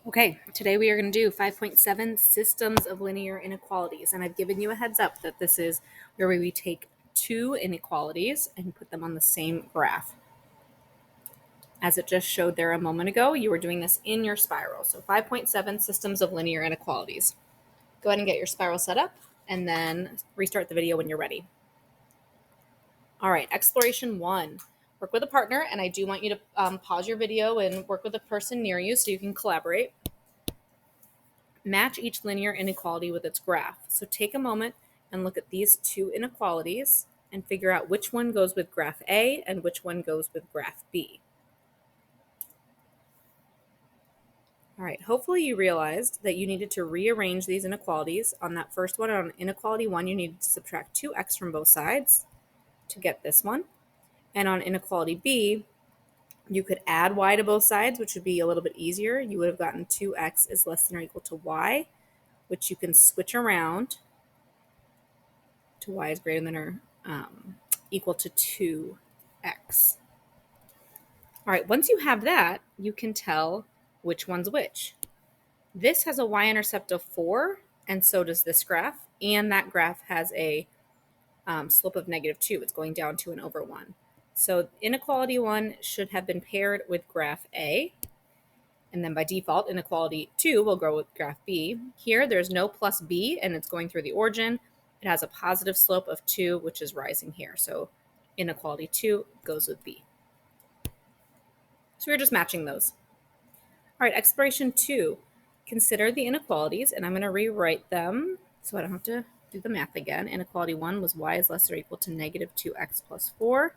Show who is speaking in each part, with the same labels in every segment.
Speaker 1: Okay, today we are going to do 5.7 systems of linear inequalities. And I've given you a heads up that this is where we take two inequalities and put them on the same graph. As it just showed there a moment ago, you were doing this in your spiral. So 5.7 systems of linear inequalities. Go ahead and get your spiral set up and then restart the video when you're ready. All right, exploration 1. Work with a partner, and I do want you to pause your video and work with a person near you so you can collaborate. Match each linear inequality with its graph. So take a moment and look at these two inequalities and figure out which one goes with graph A and which one goes with graph B. All right, hopefully you realized that you needed to rearrange these inequalities. On that first one, on inequality 1, you needed to subtract 2x from both sides to get this one. And on inequality B, you could add y to both sides, which would be a little bit easier. You would have gotten 2x is less than or equal to y, which you can switch around to y is greater than or equal to 2x. All right, once you have that, you can tell which one's which. This has a y-intercept of 4, and so does this graph, and that graph has a slope of -2. It's going down 2 and over 1. So inequality 1 should have been paired with graph A, and then by default, inequality 2 will go with graph B. Here, there's no plus B, and it's going through the origin. It has a positive slope of 2, which is rising here. So inequality 2 goes with B. So we're just matching those. All right, exploration 2. Consider the inequalities, and I'm going to rewrite them so I don't have to do the math again. Inequality 1 was y is less or equal to -2x plus 4.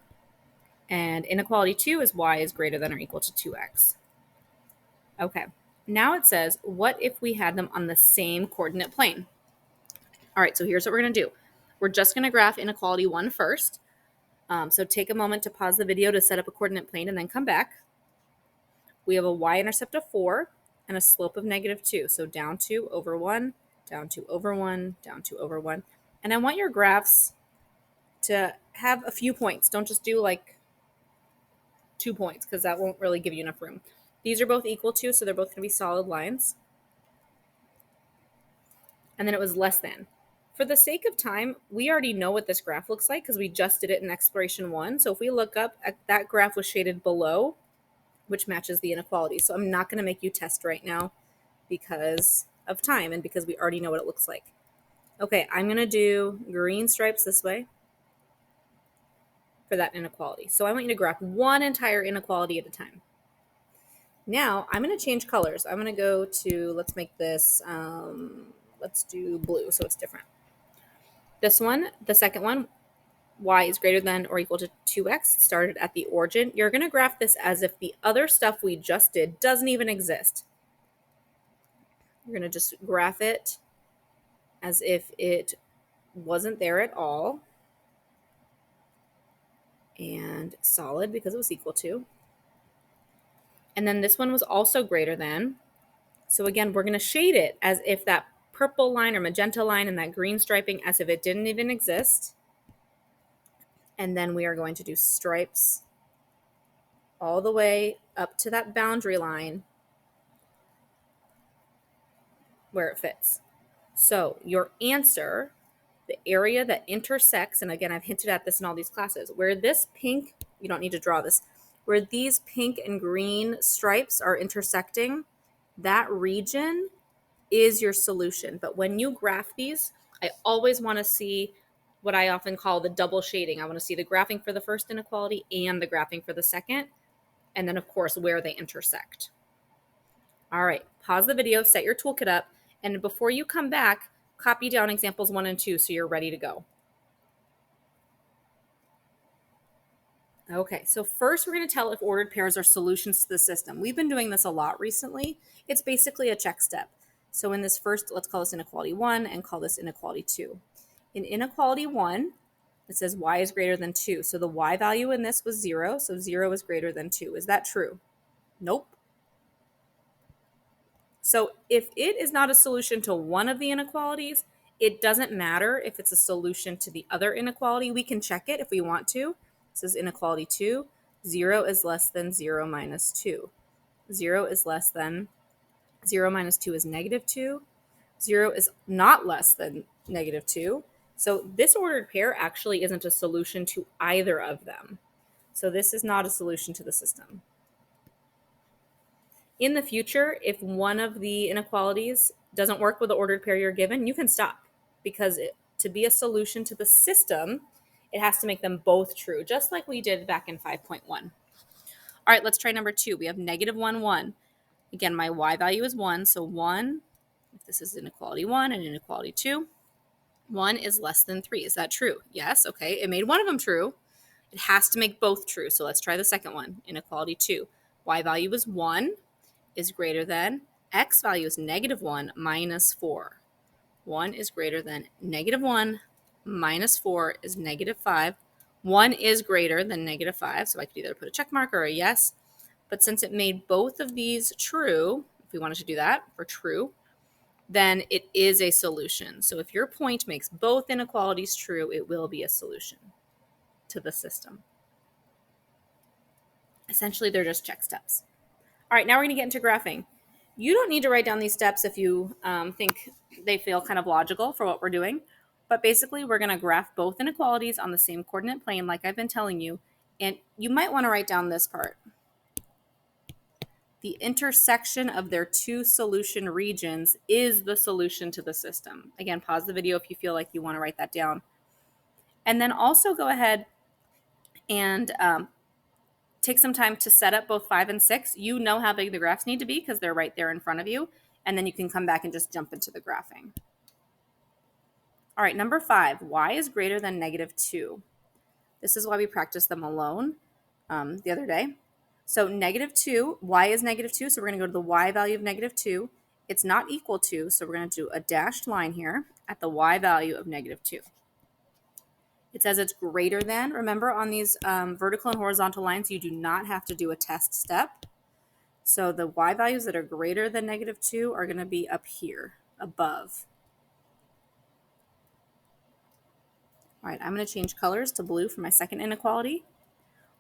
Speaker 1: And inequality 2 is y is greater than or equal to 2x. Okay, now it says, what if we had them on the same coordinate plane? All right, so here's what we're going to do. We're just going to graph inequality 1 first. So take a moment to pause the video to set up a coordinate plane and then come back. We have a y-intercept of 4 and a slope of -2. So down 2 over 1, down 2 over 1, down 2 over 1. And I want your graphs to have a few points. Don't just do like 2 points because that won't really give you enough room. These are both equal to, so they're both going to be solid lines. And then it was less than. For the sake of time, we already know what this graph looks like because we just did it in exploration 1. So if we look up, that graph was shaded below, which matches the inequality. So I'm not going to make you test right now because of time and because we already know what it looks like. Okay, I'm going to do green stripes this way for that inequality. So I want you to graph one entire inequality at a time. Now I'm going to change colors. I'm going to go to, let's make this, let's do blue so it's different. This one, the second one, y is greater than or equal to 2x, started at the origin. You're going to graph this as if the other stuff we just did doesn't even exist. You're going to just graph it as if it wasn't there at all. And solid because it was equal to. And then this one was also greater than. So again, we're going to shade it as if that purple line or magenta line and that green striping as if it didn't even exist. And then we are going to do stripes all the way up to that boundary line where it fits. So your answer, the area that intersects, and again, I've hinted at this in all these classes, where this pink, you don't need to draw this, where these pink and green stripes are intersecting, that region is your solution. But when you graph these, I always want to see what I often call the double shading. I want to see the graphing for the first inequality and the graphing for the second, and then of course where they intersect. All right, pause the video, set your toolkit up, and before you come back, copy down examples 1 and 2 so you're ready to go. Okay, so first we're going to tell if ordered pairs are solutions to the system. We've been doing this a lot recently. It's basically a check step. So in this first, let's call this inequality 1 and call this inequality 2. In inequality 1, it says y is greater than 2. So the y value in this was 0, so 0 is greater than 2. Is that true? Nope. So if it is not a solution to one of the inequalities, it doesn't matter if it's a solution to the other inequality. We can check it if we want to. This is inequality 2. 0 is less than 0 minus 2. 0 is less than 0 minus 2 is negative 2. 0 is not less than negative 2. So this ordered pair actually isn't a solution to either of them. So this is not a solution to the system. In the future, if one of the inequalities doesn't work with the ordered pair you're given, you can stop, because to be a solution to the system, it has to make them both true, just like we did back in 5.1. All right, let's try number 2. We have negative 1, 1. Again, my y value is 1, so 1, if this is inequality 1 and inequality 2, 1 is less than 3. Is that true? Yes, okay. It made one of them true. It has to make both true, so let's try the second one, inequality 2. Y value is 1 is greater than, x value is negative 1 minus 4. 1 is greater than negative 1 minus 4 is negative 5. 1 is greater than negative 5, so I could either put a check mark or a yes. But since it made both of these true, if we wanted to do that for true, then it is a solution. So if your point makes both inequalities true, it will be a solution to the system. Essentially, they're just check steps. All right, now we're going to get into graphing. You don't need to write down these steps if you think they feel kind of logical for what we're doing. But basically, we're going to graph both inequalities on the same coordinate plane like I've been telling you. And you might want to write down this part. The intersection of their two solution regions is the solution to the system. Again, pause the video if you feel like you want to write that down. And then also go ahead and take some time to set up both 5 and 6. You know how big the graphs need to be because they're right there in front of you. And then you can come back and just jump into the graphing. All right, number 5, y is greater than negative 2. This is why we practiced them alone the other day. So negative 2, y is negative 2, so we're going to go to the y value of negative 2. It's not equal to, so we're going to do a dashed line here at the y value of negative 2. It says it's greater than. Remember, on these vertical and horizontal lines, you do not have to do a test step. So the y values that are greater than negative 2 are going to be up here, above. All right, I'm going to change colors to blue for my second inequality.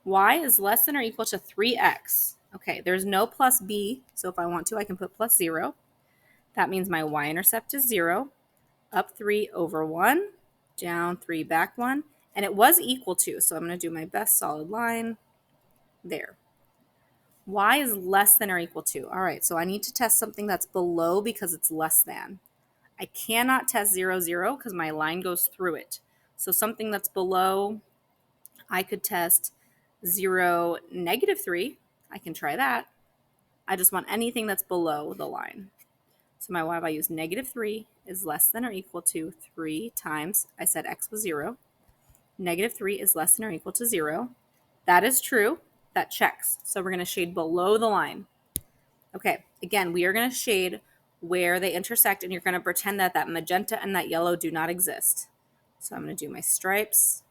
Speaker 1: Y is less than or equal to 3x. Okay, there's no plus b, so if I want to, I can put plus 0. That means my y-intercept is 0, up 3 over 1, down 3 back 1, and it was equal to, so I'm going to do my best solid line there. Y is less than or equal to. All right, so I need to test something that's below because it's less than. I cannot test 0, 0 because my line goes through it. So something that's below, I could test 0, negative 3. I can try that. I just want anything that's below the line. So my y value is negative 3 is less than or equal to 3 times, I said x was 0. Negative 3 is less than or equal to 0. That is true. That checks. So we're going to shade below the line. Okay, again, we are going to shade where they intersect, and you're going to pretend that that magenta and that yellow do not exist. So I'm going to do my stripes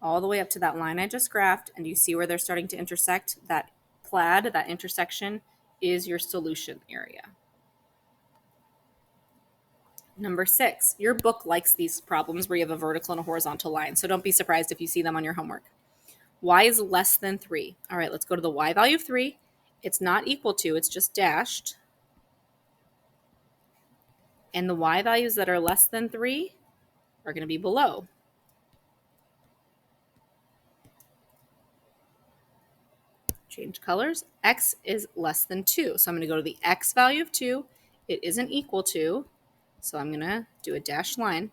Speaker 1: all the way up to that line I just graphed, and you see where they're starting to intersect. That plaid, that intersection, is your solution area. Number 6, your book likes these problems where you have a vertical and a horizontal line, so don't be surprised if you see them on your homework. Y is less than 3. All right, let's go to the y value of 3. It's not equal to, it's just dashed. And the y values that are less than 3 are going to be below. Change colors. X is less than 2. So I'm going to go to the x value of 2. It isn't equal to, so I'm going to do a dashed line.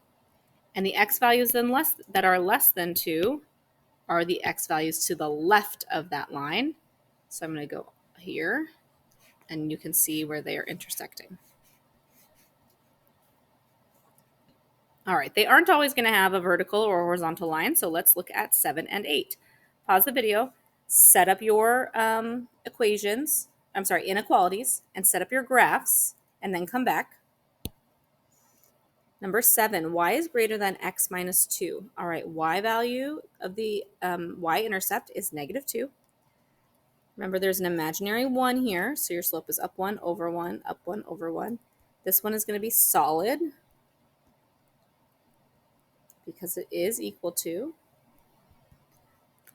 Speaker 1: And the x values that are less than 2 are the x values to the left of that line. So I'm going to go here, and you can see where they are intersecting. All right, they aren't always going to have a vertical or horizontal line, so let's look at 7 and 8. Pause the video, set up your inequalities, and set up your graphs, and then come back. Number 7, y is greater than x minus 2. All right, y value of the y-intercept is negative 2. Remember, there's an imaginary 1 here, so your slope is up 1 over 1, up 1 over 1. This one is going to be solid because it is equal to.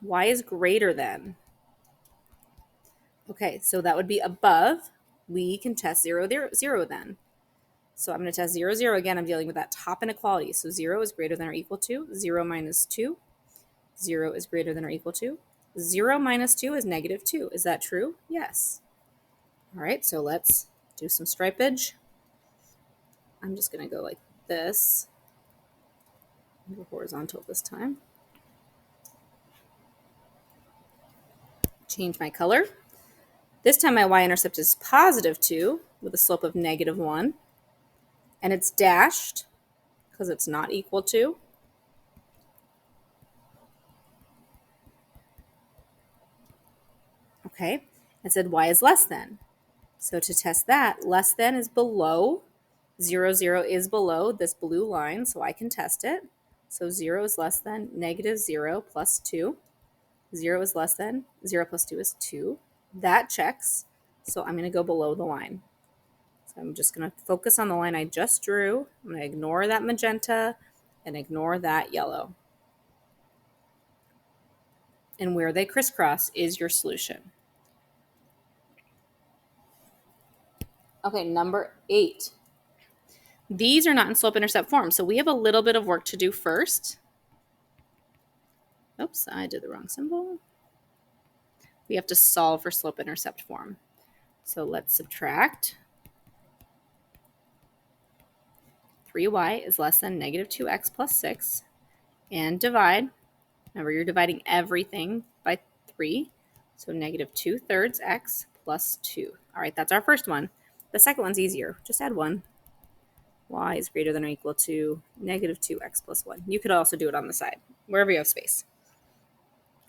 Speaker 1: Y is greater than. Okay, so that would be above. we can test 0, 0 then. So I'm going to test 0, 0 again. I'm dealing with that top inequality. So 0 is greater than or equal to 0 minus 2. 0 is greater than or equal to 0 minus 2 is negative 2. Is that true? Yes. All right, so let's do some stripage. I'm just going to go like this. Go horizontal this time. Change my color. This time my y-intercept is positive 2 with a slope of negative 1. And it's dashed because it's not equal to. Okay, it said y is less than. So to test that, less than is below. 0, 0 is below this blue line, so I can test it. So 0 is less than negative 0 plus 2. 0 is less than 0 plus 2 is 2. That checks, so I'm going to go below the line. So I'm just going to focus on the line I just drew. I'm going to ignore that magenta and ignore that yellow. And where they crisscross is your solution. Okay, number 8. These are not in slope-intercept form, so we have a little bit of work to do first. Oops, I did the wrong symbol. We have to solve for slope-intercept form. So let's subtract. 3y is less than negative 2x plus 6. And divide. Remember, you're dividing everything by 3. So negative 2/3 x plus 2. All right, that's our first one. The second one's easier. Just add 1. Y is greater than or equal to negative 2x plus 1. You could also do it on the side, wherever you have space.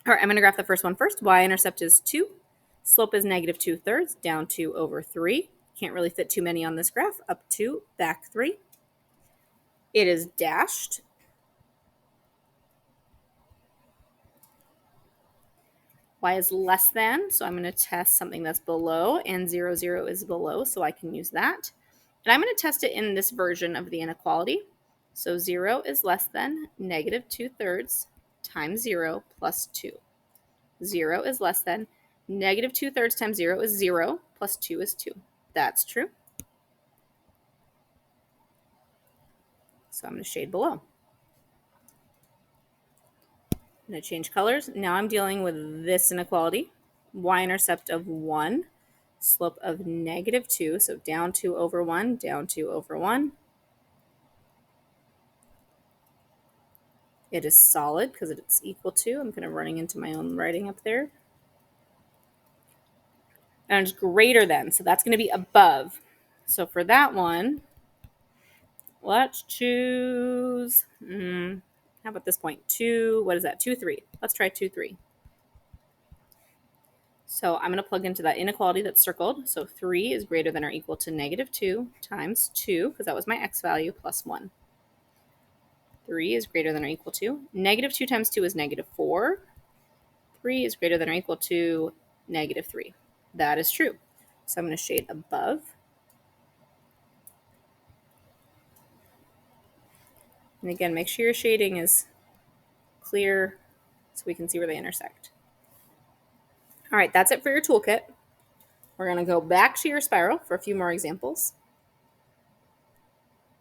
Speaker 1: All right, I'm going to graph the first one first. Y-intercept is 2. Slope is negative 2/3, down 2 over 3. Can't really fit too many on this graph. Up 2, back 3. It is dashed. Y is less than, so I'm going to test something that's below, and 0, 0 is below, so I can use that. And I'm going to test it in this version of the inequality. So 0 is less than negative 2/3 times 0 plus 2. 0 is less than negative 2/3 times 0 is 0 plus 2 is 2. That's true. So I'm going to shade below. I'm going to change colors. Now I'm dealing with this inequality. Y-intercept of 1, slope of negative 2, so down 2 over 1, down 2 over 1. It is solid because it's equal to. I'm kind of running into my own writing up there. And it's greater than, so that's going to be above. So for that one, let's choose, how about this point? 2, what is that? 2, 3. Let's try 2, 3. So I'm going to plug into that inequality that's circled. So 3 is greater than or equal to negative 2 times 2, because that was my x value, plus 1. 3 is greater than or equal to. Negative 2 times 2 is negative 4. 3 is greater than or equal to negative 3. That is true. So I'm going to shade above. And again, make sure your shading is clear so we can see where they intersect. All right, that's it for your toolkit. We're going to go back to your spiral for a few more examples.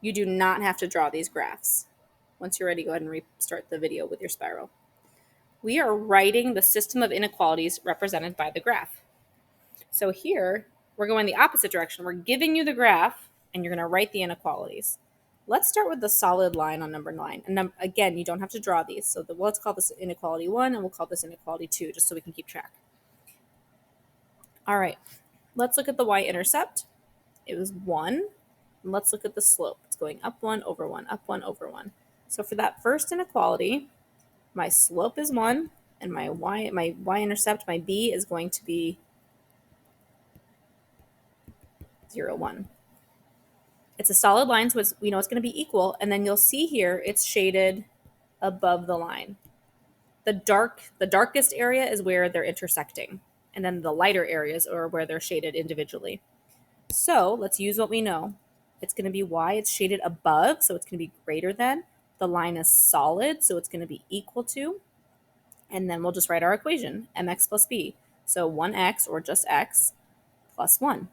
Speaker 1: You do not have to draw these graphs. Once you're ready, go ahead and restart the video with your spiral. We are writing the system of inequalities represented by the graph. So here, we're going the opposite direction. We're giving you the graph, and you're going to write the inequalities. Let's start with the solid line on number 9. And again, you don't have to draw these. So let's call this inequality 1, and we'll call this inequality 2, just so we can keep track. All right, let's look at the y-intercept. It was 1. And let's look at the slope. It's going up 1 over 1, up 1 over 1. So for that first inequality, my slope is 1, and my y-intercept, my b, is going to be 0, 1. It's a solid line, so we know it's going to be equal, and then you'll see here it's shaded above the line. The darkest area is where they're intersecting, and then the lighter areas are where they're shaded individually. So let's use what we know. It's going to be y, it's shaded above, so it's going to be greater than. The line is solid, so it's going to be equal to. And then we'll just write our equation, mx plus b. So 1x, or just x, plus 1.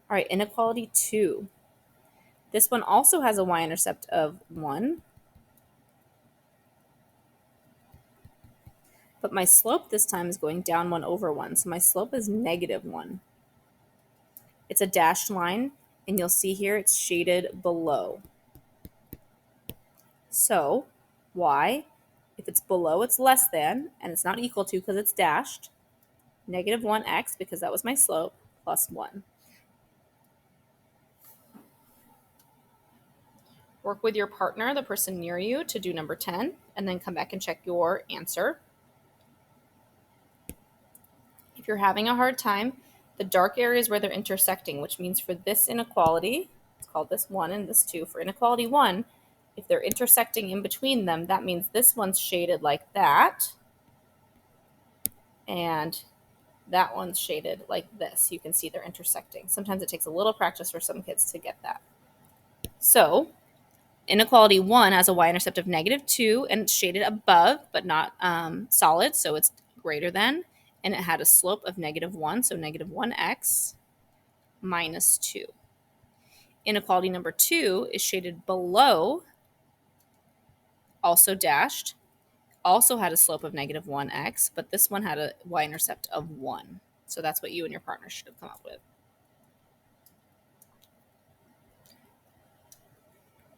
Speaker 1: All right, inequality 2. This one also has a y-intercept of 1. But my slope this time is going down 1 over 1. So my slope is negative 1. It's a dashed line, and you'll see here it's shaded below. So y, if it's below, it's less than, and it's not equal to because it's dashed, negative 1x, because that was my slope, plus 1. Work with your partner, the person near you, to do number 10, and then come back and check your answer. If you're having a hard time, the dark areas where they're intersecting, which means for this inequality, it's called this 1 and this 2. For inequality 1, if they're intersecting in between them, that means this one's shaded like that, and that one's shaded like this. You can see they're intersecting. Sometimes it takes a little practice for some kids to get that. So inequality 1 has a y-intercept of negative 2, and it's shaded above, but not solid, so it's greater than. And it had a slope of negative 1, so negative 1x minus 2. Inequality number 2 is shaded below, also dashed, also had a slope of negative 1x, but this one had a y-intercept of 1. So that's what you and your partner should have come up with.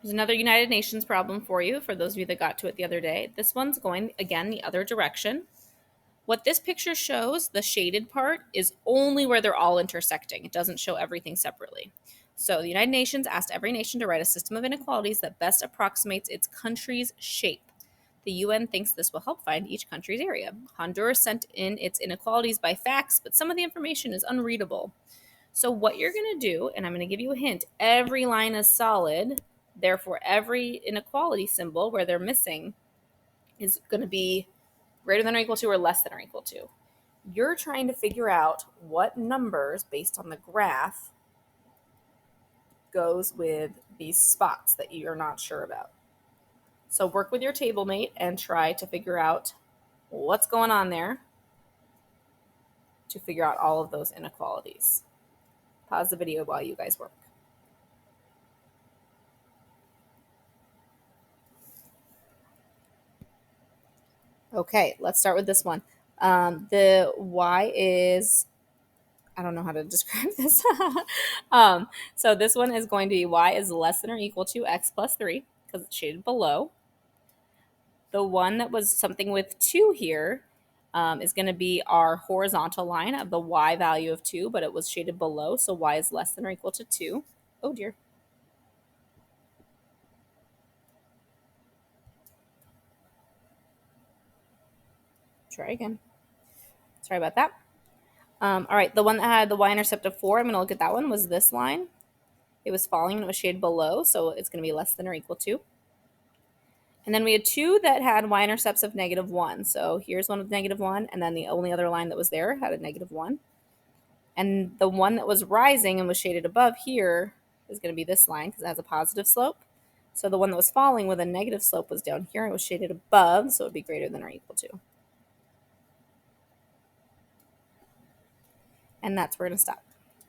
Speaker 1: There's another United Nations problem for you, for those of you that got to it the other day. This one's going, again, the other direction. What this picture shows, the shaded part, is only where they're all intersecting. It doesn't show everything separately. So the United Nations asked every nation to write a system of inequalities that best approximates its country's shape. The UN thinks this will help find each country's area. Honduras sent in its inequalities by fax, but some of the information is unreadable. So what you're going to do, and I'm going to give you a hint, every line is solid. Therefore, every inequality symbol where they're missing is going to be greater than or equal to or less than or equal to. You're trying to figure out what numbers, based on the graph, goes with these spots that you're not sure about. So work with your table mate and try to figure out what's going on there to figure out all of those inequalities. Pause the video while you guys work. Okay, let's start with this one. The y is, I don't know how to describe this. So this one is going to be y is less than or equal to x plus 3, because it's shaded below. The one that was something with 2 here is going to be our horizontal line of the y value of 2, but it was shaded below, so y is less than or equal to 2. Oh dear. Try again. Sorry about that. All right, the one that had the y-intercept of 4, I'm going to look at that one, was this line. It was falling and it was shaded below, so it's going to be less than or equal to. And then we had 2 that had y-intercepts of negative 1. So here's one with negative 1, and then the only other line that was there had a negative 1. And the one that was rising and was shaded above here is going to be this line because it has a positive slope. So the one that was falling with a negative slope was down here. It was shaded above, so it would be greater than or equal to. And that's where we're going to stop.